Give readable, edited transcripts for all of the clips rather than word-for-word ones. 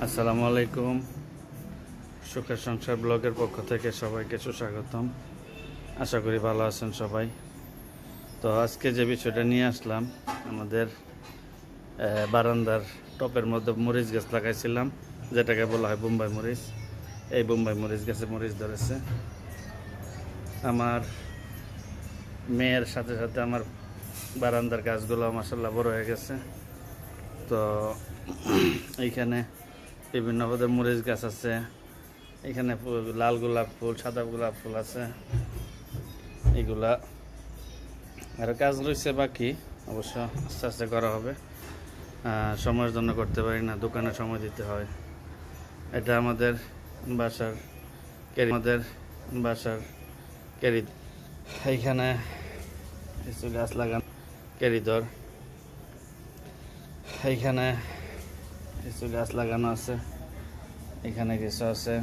আসসালামু আলাইকুম। সুখের সংসার ব্লগের পক্ষ থেকে সবাইকে সুস্বাগতম। আশা করি ভালো আছেন সবাই। তো আজকে যে বিষয়টা নিয়ে আসলাম, আমাদের বারান্দার টপের মধ্যে মরিচ গাছ লাগাইছিলাম, যেটাকে বলা হয় বোম্বাই মরিচ। এই বোম্বাই মরিচ গাছে মরিচ ধরেছে। আমার মেয়ের সাথে সাথে আমার বারান্দার গাছগুলো মাশাআল্লাহ বড় হয়ে গেছে। তো এইখানে বিভিন্ন পদের মরিচ গাছ আছে, এখানে লাল গোলাপ ফুল, সাদা গোলাপ ফুল আছে। এগুলা আরও কাজ রয়েছে বাকি, অবশ্য আস্তে আস্তে করা হবে। সময়ের জন্য করতে পারি না, দোকানে সময় দিতে হয়। এটা আমাদের বাসার ক্যারি। এইখানে কিছু গাছ লাগানো ক্যারিদর, এইখানে কিছু গাছ লাগানো আছে, এখানে কিছু আছে।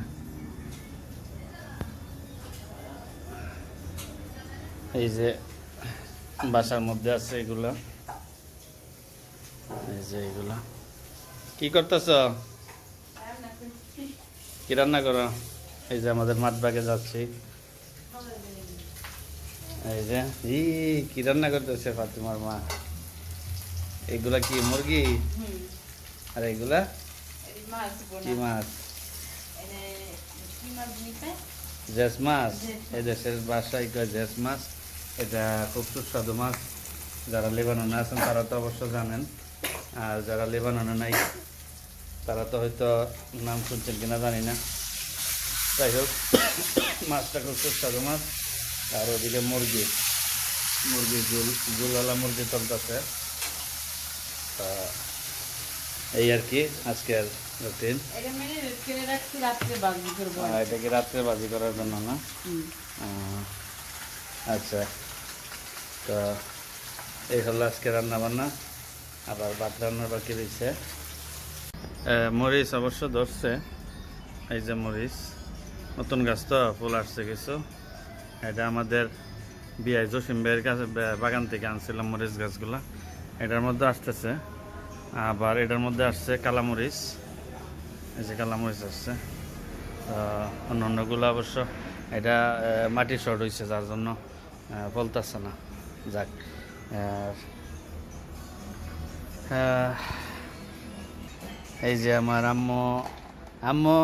এই যে বাসার মধ্যে আছে এগুলা, এই যে এগুলা। কি করতেছ? কি রান্না করো? এই যে আমাদের মাঠ বাগে যাচ্ছি। এই যে কি রান্না করতেছে ফাতিমার মা? এগুলা কি মুরগি? আর এগুলা কি মাছ? জেস মাছ। এই দেশের ভাষায় কয় জেস মাছ। এটা খুব সুস্বাদু মাছ। যারা লেবাননে আছেন তারা তো অবশ্য জানেন, আর যারা লেবাননে নাই তারা তো হয়তো নাম শুনছেন কিনা জানি না। যাই হোক, মাছটা খুব সুস্বাদু মাছ। আর ওদিকে মুরগির ঝুলওয়ালা মুরগি চলতেছে। এই আর কি আজকের রুটিন। এটাকে রাত্রে বাজি করার জন্য না? আচ্ছা, তো এই হলো আজকে রান্না বান্না। আবার ভাত রান্নার বাকি রয়েছে। মরিচ অবশ্য ধরছে, এই যে মরিচ, নতুন গাছ তো ফুল আসছে কিছু। এটা আমাদের বিআই জসিম ভাইয়ের কাছে বাগান থেকে আনছিলাম মরিচ গাছগুলা। এটার মধ্যে আসতেছে, আবার এটার মধ্যে আসছে কালামরিচ। এই যে কালামরিচ আসছে। অন্য অন্যগুলো অবশ্য এটা মাটি শর্ট হয়েছে, যার জন্য ফলতেছে না। যাক, এই যে আমার আম্মু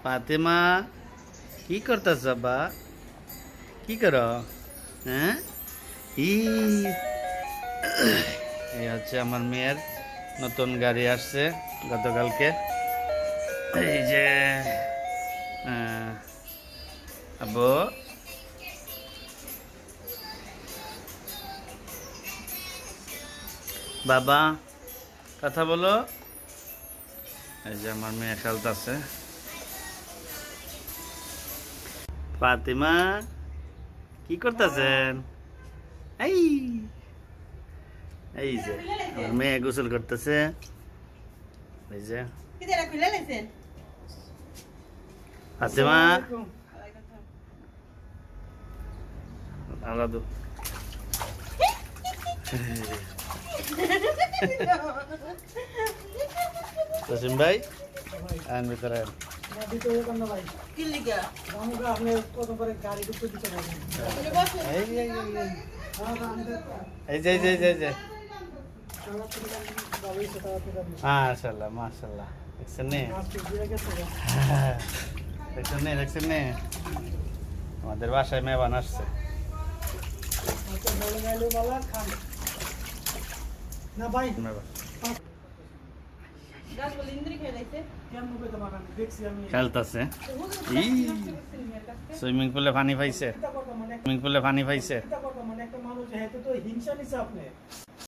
ফাতেমা, কি করতেছ বা? কি করো? হ্যাঁ, এই হচ্ছে আমার মেয়ের নতুন গাড়ি আসছে গতকালকে। এই যে আব্বু, বাবা, কথা বলো। এই যে আমার মেয়ে খেলতেছে। ফাতিমা, কি করতেছেন? এই যে আমার মেয়ে গোসল করতেছে। এই যে ফাতিমা, আলাদা জসিম ভাই আইন ভিতরে মাশাআল্লাহ মাশাআল্লাহ। দেখছেন নে আমাদের বাসায় মেহমান আসছে। খেলতেছে, সুইমিং পুলে পানি পাইছে।